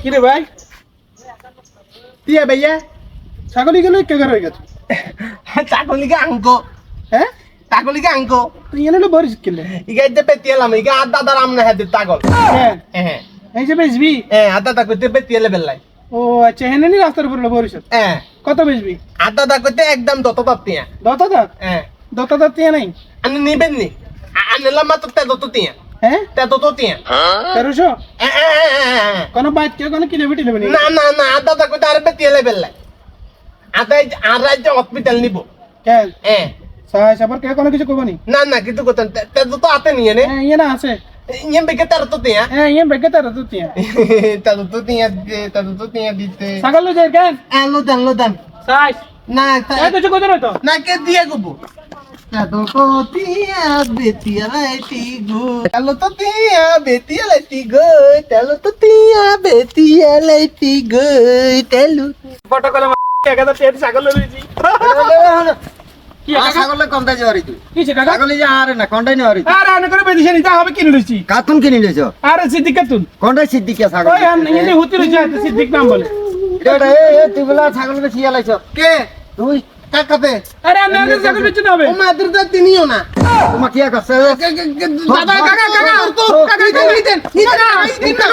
কি রে ভাই টিয়া ভাইয়া ছাগলি গেলে কে হয়ে গেছে ছাগলিকে আঙ্কো হ্যাঁ ছাগলিকে আঙ্কো তুই এনে বরিস কেলে ইগা যে পেতিয়ালাম ইগা আদা দার আমনা হেদে ছাগল হ্যাঁ হ্যাঁ এই যে বেচবি আদা দা কইতে পেতিয়ালে বেলাই ও আচ্ছা হেনে নি রাস্তার উপর বরিস কত বেচবি আদা দা কইতে একদম দত দতিয়া দত দাঁত দত দাঁত তিয়া নাই আনি নিবেন নি আনিলাম মাত্র তে দত তিয়া হ্যাঁ তে দত তিয়া 1300 কোন বাইক কে কোন কিলোমিটার নেবে না না না আদা দা কইতে আর পেতিয়ালে বেলাই আদা আর রাজ্য হসপিটাল নিব কেন হ্যাঁ সাবার কে কোন কিছু কইবনি না না কিছু কথা তে দত আতে নিয়ে নে হ্যাঁ ইয়ে না আছে ইয়ে বেকে তার তো তিয়া হ্যাঁ ইয়ে বেগে তার তো তিয়া তে দত তিয়া দে তে দত তিয়া দিতে ছাগল লই যাই কেন লো দান সাইজ না এই তো কত রইতো না কে দিয়ে গবো তো তিয়া বেতিয়া লাইতি গো তেলো তো তিয়া বেতিয়া লাইতি গো তেলো তো তিয়া বেতিয়া লাইতি গো তেলো ফটো করে 1000 ছাগল লইছি কি ছাগলে কমতে যাওয়ারি তুই কি কাকা ছাগলে যা আরে না কন্টাই নেওয়ারি আরে আনে করে বেদিছে নি তা হবে কিনে লইছি কাতুন কিনে লইছো আরে সিদ্দিক কাতুন কন্টাই সিদ্দিকে ছাগল ওই এনে হুতি লইছি সিদ্দিক নাম বলে এটা তুই বলা ছাগল বেশি লাইছো কে তুই কাকাতে আরে আনে আগে ছাগল বেচতে হবে ও মাদ্র দা তিনিও না তোমা কি করছ দাদা কাকা কাকা তো কাকা নিতেন নিতেন